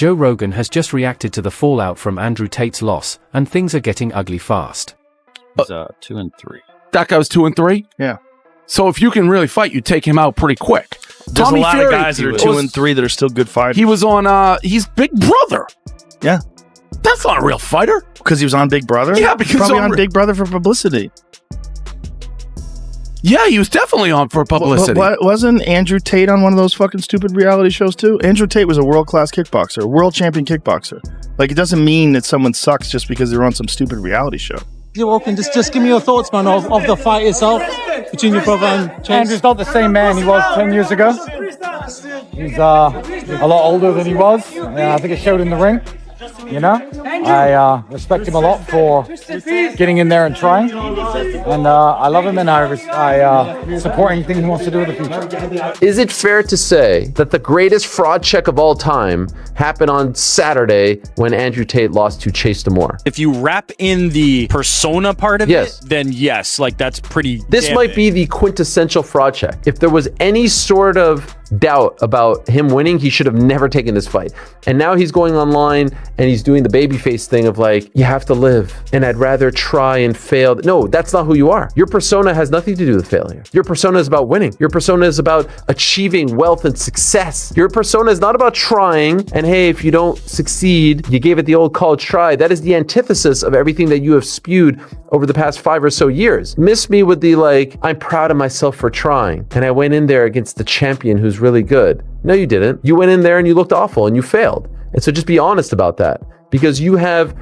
Joe Rogan has just reacted to the fallout from Andrew Tate's loss, and things are getting ugly fast. He's 2-3. That guy was 2-3? Yeah. So if you can really fight, you take him out pretty quick. There's Tommy a lot Fury, of guys that are 2-3 that are still good fighters. He was on, he's Big Brother. Yeah. That's not a real fighter. Because he was on Big Brother? Yeah, because probably on Big Brother for publicity. Yeah, he was definitely on for publicity. Wasn't Andrew Tate on one of those fucking stupid reality shows too? Andrew Tate was a world-class kickboxer, world champion kickboxer. Like, it doesn't mean that someone sucks just because they're on some stupid reality show. You're welcome. Just give me your thoughts, man, of the fight itself between your brother and Chase. Andrew's not the same man he was 10 years ago. He's a lot older than he was. I think it showed in the ring. You know, I respect him a lot for getting in there and trying, and I love him, and I support anything he wants to do in the future. Is it fair to say that the greatest fraud check of all time happened on Saturday when Andrew Tate lost to Chase Damore? If you wrap in the persona part of yes. it, then yes, like that's pretty. This might be the quintessential fraud check. If there was any sort of doubt about him winning, he should have never taken this fight. And now he's going online and he's doing the babyface thing of like, you have to live and I'd rather try and fail. No, that's not who you are. Your persona has nothing to do with failure. Your persona is about winning. Your persona is about achieving wealth and success. Your persona is not about trying and hey, if you don't succeed, you gave it the old college try. That is the antithesis of everything that you have spewed over the past 5 or so years. Miss me with the like, I'm proud of myself for trying. And I went in there against the champion who's really good. No, you didn't. You went in there and you looked awful and you failed. And so just be honest about that, because you have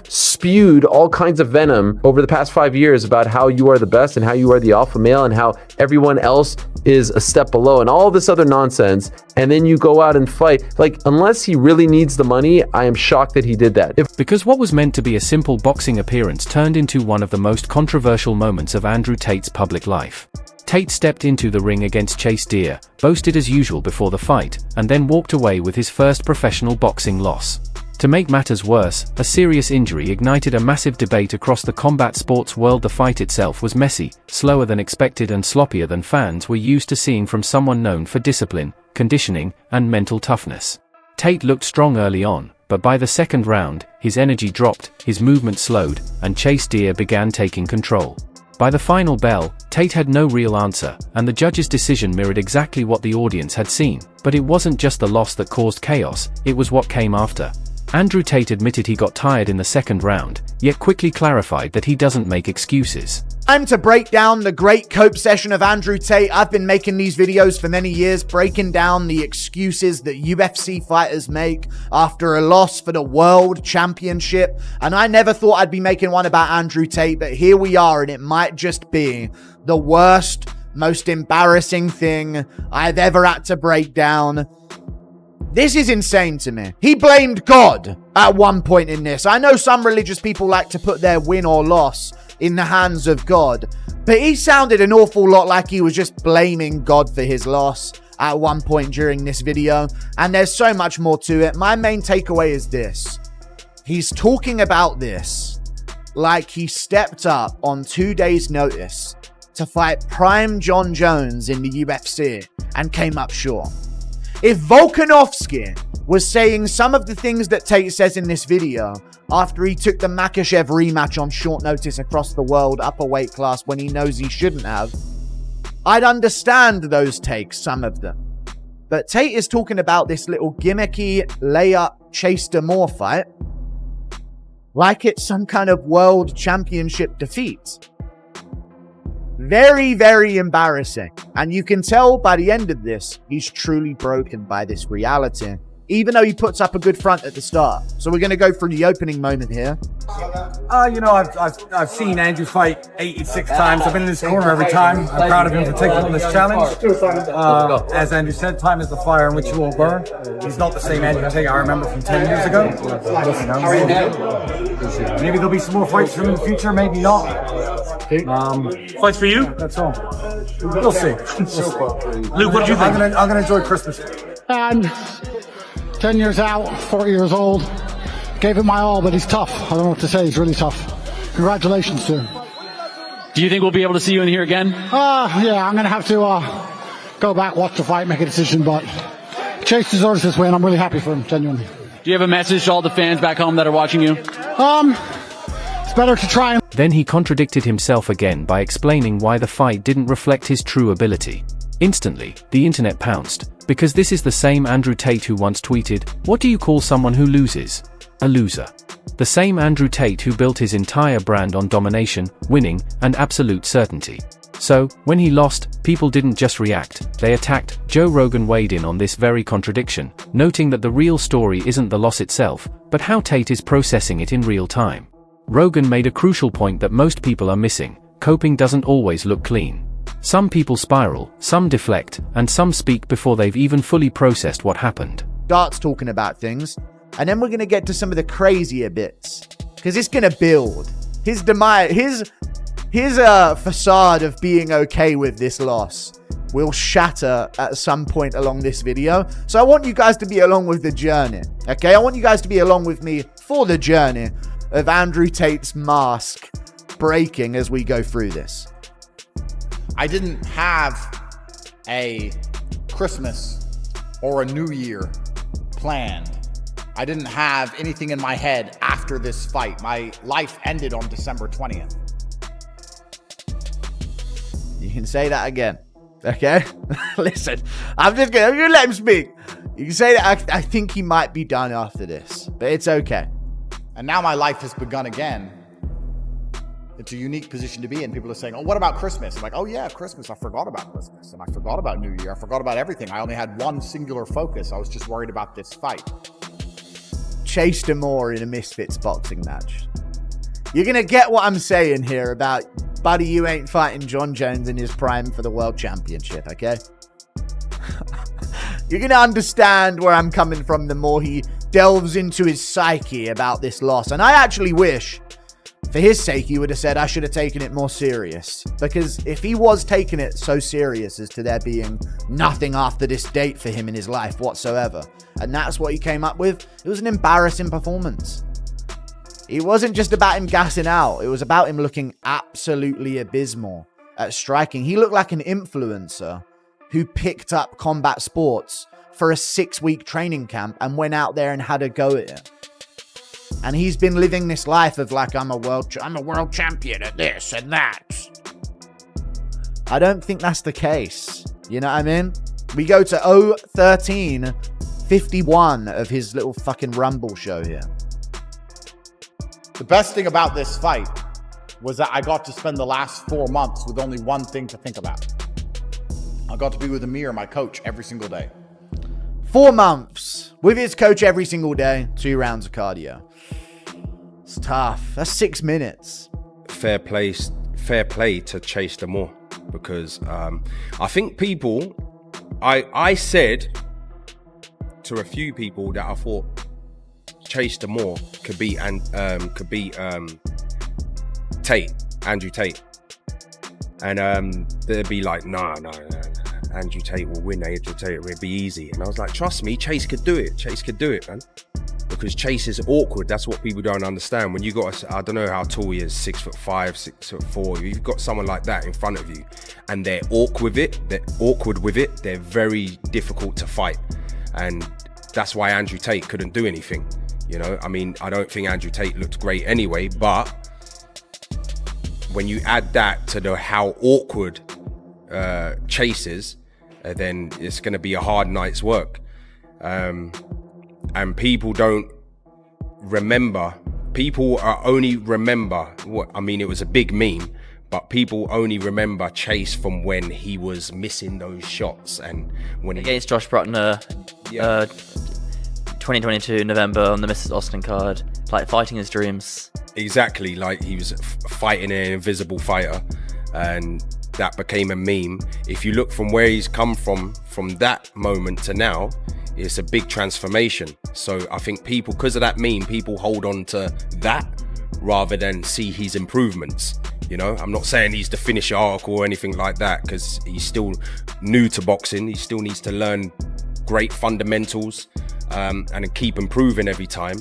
spewed all kinds of venom over the past 5 years about how you are the best and how you are the alpha male and how everyone else is a step below and all this other nonsense. And then you go out and fight. Like, unless he really needs the money, I am shocked that he did that. Because what was meant to be a simple boxing appearance turned into one of the most controversial moments of Andrew Tate's public life. Tate stepped into the ring against Chase Deer, boasted as usual before the fight, and then walked away with his first professional boxing loss. To make matters worse, a serious injury ignited a massive debate across the combat sports world. The fight itself was messy, slower than expected and sloppier than fans were used to seeing from someone known for discipline, conditioning, and mental toughness. Tate looked strong early on, but by the second round, his energy dropped, his movement slowed, and Chase Deer began taking control. By the final bell, Tate had no real answer, and the judge's decision mirrored exactly what the audience had seen. But it wasn't just the loss that caused chaos, it was what came after. Andrew Tate admitted he got tired in the second round, yet quickly clarified that he doesn't make excuses. Time to break down the great cope session of Andrew Tate. I've been making these videos for many years, breaking down the excuses that UFC fighters make after a loss for the world championship. And I never thought I'd be making one about Andrew Tate, but here we are, and it might just be the worst, most embarrassing thing I've ever had to break down. This is insane to me. He blamed God at one point in this. I know some religious people like to put their win or loss in the hands of God, but he sounded an awful lot like he was just blaming God for his loss at one point during this video, and there's so much more to it. My main takeaway is this. He's talking about this like he stepped up on 2 days' notice to fight prime John Jones in the UFC and came up short. If Volkanovski was saying some of the things that Tate says in this video after he took the Makhachev rematch on short notice across the world upper weight class when he knows he shouldn't have, I'd understand those takes, some of them. But Tate is talking about this little gimmicky layup Chase Damore fight like it's some kind of world championship defeat. Very, very embarrassing. And you can tell by the end of this, he's truly broken by this reality, even though he puts up a good front at the start. So we're going to go through the opening moment here. You know, I've seen Andrew fight 86 times. I've been in this corner every time. I'm proud of him for taking on this challenge. As Andrew said, time is the fire in which you will burn. He's not the same Andrew Tate I remember from 10 years ago. Maybe there'll be some more fights for him in the future, maybe not. Fights for you? That's all. We'll see. Luke, what do you think? I'm gonna enjoy Christmas. And 10 years out, 40 years old. Gave it my all, but he's tough. I don't know what to say. He's really tough. Congratulations to him. Do you think we'll be able to see you in here again? Yeah, I'm going to have to go back, watch the fight, make a decision, but Chase deserves this win. I'm really happy for him, genuinely. Do you have a message to all the fans back home that are watching you? It's better to try and... Then he contradicted himself again by explaining why the fight didn't reflect his true ability. Instantly, the internet pounced, because this is the same Andrew Tate who once tweeted, "What do you call someone who loses? A loser." The same Andrew Tate who built his entire brand on domination, winning, and absolute certainty. So, when he lost, people didn't just react, they attacked. Joe Rogan weighed in on this very contradiction, noting that the real story isn't the loss itself, but how Tate is processing it in real time. Rogan made a crucial point that most people are missing: coping doesn't always look clean. Some people spiral, some deflect, and some speak before they've even fully processed what happened. Starts talking about things, and then we're going to get to some of the crazier bits, because it's going to build. His demise, his facade of being okay with this loss will shatter at some point along this video. So I want you guys to be along with the journey, okay? I want you guys to be along with me for the journey of Andrew Tate's mask breaking as we go through this. I didn't have a Christmas or a New Year planned. I didn't have anything in my head after this fight. My life ended on December 20th. You can say that again, okay? Listen, I'm gonna let him speak. You can say that I think he might be done after this, but it's okay. And now my life has begun again. It's a unique position to be in. People are saying, "Oh, what about Christmas?" I'm like, "Oh yeah, Christmas. I forgot about Christmas. And I forgot about New Year. I forgot about everything. I only had one singular focus. I was just worried about this fight." Chase Damore in a Misfits boxing match. You're going to get what I'm saying here about, buddy, you ain't fighting John Jones in his prime for the world championship, okay? You're going to understand where I'm coming from the more he delves into his psyche about this loss. And I actually wish, for his sake, he would have said, I should have taken it more serious. Because if he was taking it so serious as to there being nothing after this date for him in his life whatsoever, and that's what he came up with, it was an embarrassing performance. It wasn't just about him gassing out. It was about him looking absolutely abysmal at striking. He looked like an influencer who picked up combat sports for a 6-week training camp and went out there and had a go at it. And he's been living this life of like, I'm a world champion at this and that. I don't think that's the case. You know what I mean? We go to 0-13-51 of his little fucking Rumble show here. The best thing about this fight was that I got to spend the last 4 months with only one thing to think about. I got to be with Amir, my coach, every single day. 4 months with his coach every single day, 2 rounds of cardio. It's tough. That's 6 minutes. Fair play to Chase Damore, because I think people, I said to a few people that I thought Chase Damore could beat Andrew Tate, and they'd be like, no, Andrew Tate will win. Andrew Tate will be easy. And I was like, trust me, Chase could do it. Chase could do it, man. Because Chase is awkward. That's what people don't understand. When you got, I don't know how tall he is, 6'5", 6'4". You've got someone like that in front of you, and they're awkward with it. They're very difficult to fight, and that's why Andrew Tate couldn't do anything. You know, I mean, I don't think Andrew Tate looked great anyway, but when you add that to how awkward Chase is, then it's going to be a hard night's work. And people don't remember. People only remember what, I mean, it was a big meme, but people only remember Chase from when he was missing those shots and when against Josh Bruckner, 2022 November on the Mrs. Austin card, like fighting his dreams. Exactly, like he was fighting an invisible fighter, and that became a meme. If you look from where he's come from that moment to now, it's a big transformation. So I think people, because of that meme, people hold on to that rather than see his improvements. You know, I'm not saying he's the finisher arc or anything like that, because he's still new to boxing. He still needs to learn great fundamentals and keep improving every time.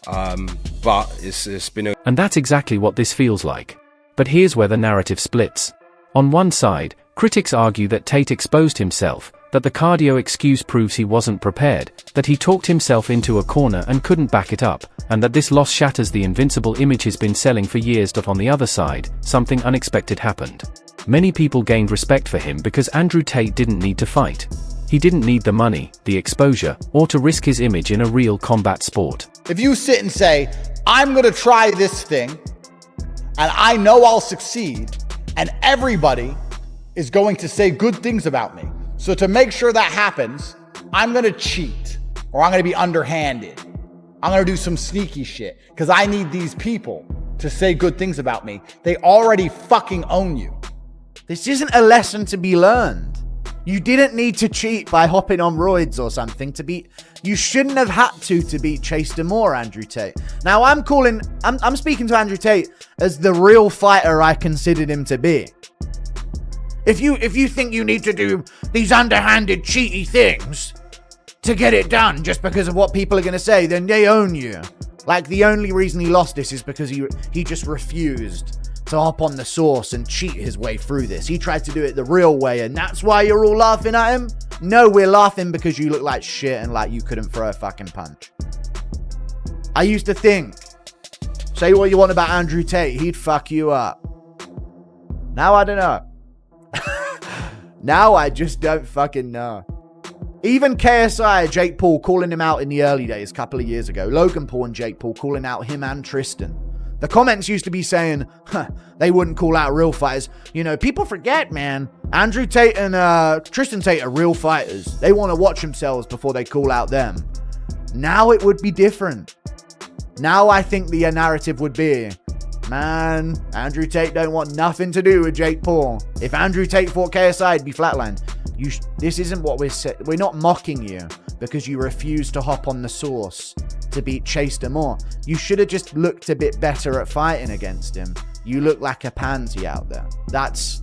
But it's been And that's exactly what this feels like. But here's where the narrative splits. On one side, critics argue that Tate exposed himself, that the cardio excuse proves he wasn't prepared, that he talked himself into a corner and couldn't back it up, and that this loss shatters the invincible image he's been selling for years. On the other side, something unexpected happened. Many people gained respect for him because Andrew Tate didn't need to fight. He didn't need the money, the exposure, or to risk his image in a real combat sport. If you sit and say, I'm going to try this thing, and I know I'll succeed, and everybody is going to say good things about me. So to make sure that happens, I'm going to cheat, or I'm going to be underhanded. I'm going to do some sneaky shit, because I need these people to say good things about me. They already fucking own you. This isn't a lesson to be learned. You didn't need to cheat by hopping on roids or something to beat. You shouldn't have had to beat Chase Demore, Andrew Tate. Now I'm speaking to Andrew Tate as the real fighter I considered him to be. If you think you need to do these underhanded, cheaty things to get it done just because of what people are going to say, then they own you. Like, the only reason he lost this is because he just refused to hop on the sauce and cheat his way through this. He tried to do it the real way, and that's why you're all laughing at him? No, we're laughing because you look like shit and like you couldn't throw a fucking punch. I used to think, say what you want about Andrew Tate, he'd fuck you up. Now I don't know. Now I just don't fucking know. Even KSI, Jake Paul, calling him out in the early days, a couple of years ago. Logan Paul and Jake Paul calling out him and Tristan. The comments used to be saying, they wouldn't call out real fighters. You know, people forget, man. Andrew Tate and Tristan Tate are real fighters. They want to watch themselves before they call out them. Now it would be different. Now I think the narrative would be, man, Andrew Tate don't want nothing to do with Jake Paul. If Andrew Tate fought KSI, it'd be flatlined. This isn't what we're not mocking you because you refuse to hop on the sauce to beat Chase Demore. You should have just looked a bit better at fighting against him. You look like a pansy out there. That's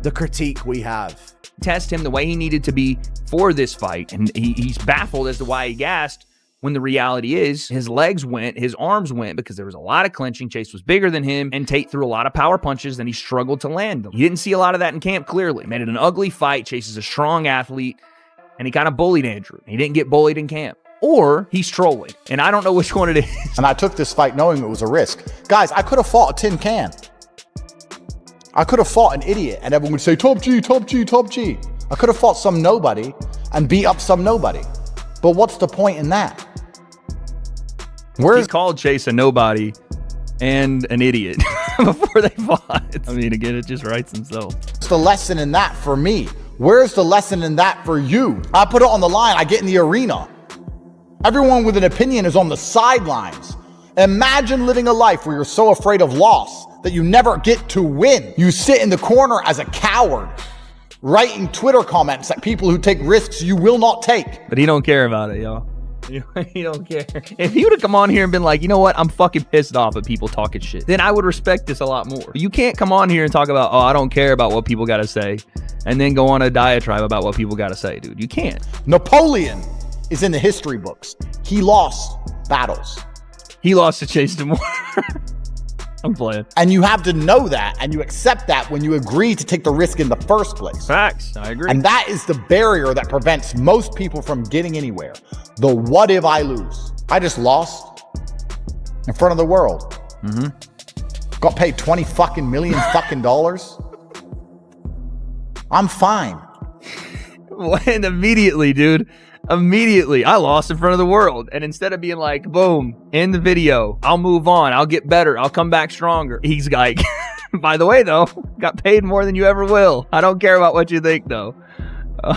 the critique we have. Test him the way he needed to be for this fight, and he's baffled as to why he gassed, when the reality is his legs went, his arms went, because there was a lot of clinching. Chase was bigger than him, and Tate threw a lot of power punches, and he struggled to land them. You didn't see a lot of that in camp, clearly. Made it an ugly fight. Chase is a strong athlete, and he kind of bullied Andrew. He didn't get bullied in camp. Or he's trolling, and I don't know which one it is. And I took this fight knowing it was a risk. Guys, I could have fought a tin can. I could have fought an idiot, and everyone would say, top G, top G, top G. I could have fought some nobody and beat up some nobody. But what's the point in that? He called Chase a nobody and an idiot before they fought. I mean, again, it just writes himself. What's the lesson in that for me? Where's the lesson in that for you? I put it on the line. I get in the arena. Everyone with an opinion is on the sidelines. Imagine living a life where you're so afraid of loss that you never get to win. You sit in the corner as a coward, writing Twitter comments at people who take risks you will not take. But he don't care about it, y'all. He don't care. If he would have come on here and been like, you know what, I'm fucking pissed off at people talking shit, then I would respect this a lot more. But you can't come on here and talk about, oh, I don't care about what people got to say, and then go on a diatribe about what people got to say, dude. You can't. Napoleon is in the history books. He lost battles. He lost to Chase Demore. I'm playing. And you have to know that, and you accept that when you agree to take the risk in the first place. Facts. I agree. And that is the barrier that prevents most people from getting anywhere. The what if I lose? I just lost in front of the world. Got paid $20 fucking million fucking dollars. I'm fine. And immediately, dude. Immediately, I lost in front of the world. And instead of being like, boom, end the video, I'll move on, I'll get better, I'll come back stronger, he's like, by the way, though, got paid more than you ever will. I don't care about what you think, though.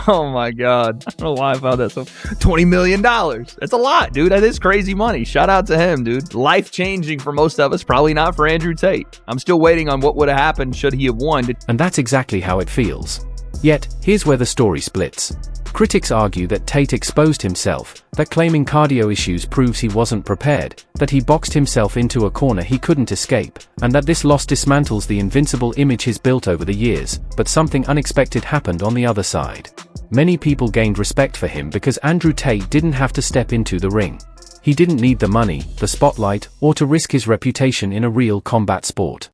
Oh my God. I don't know why I found that so. $20 million. That's a lot, dude. That is crazy money. Shout out to him, dude. Life changing for most of us, probably not for Andrew Tate. I'm still waiting on what would have happened should he have won. And that's exactly how it feels. Yet, here's where the story splits. Critics argue that Tate exposed himself, that claiming cardio issues proves he wasn't prepared, that he boxed himself into a corner he couldn't escape, and that this loss dismantles the invincible image he's built over the years. But something unexpected happened on the other side. Many people gained respect for him because Andrew Tate didn't have to step into the ring. He didn't need the money, the spotlight, or to risk his reputation in a real combat sport.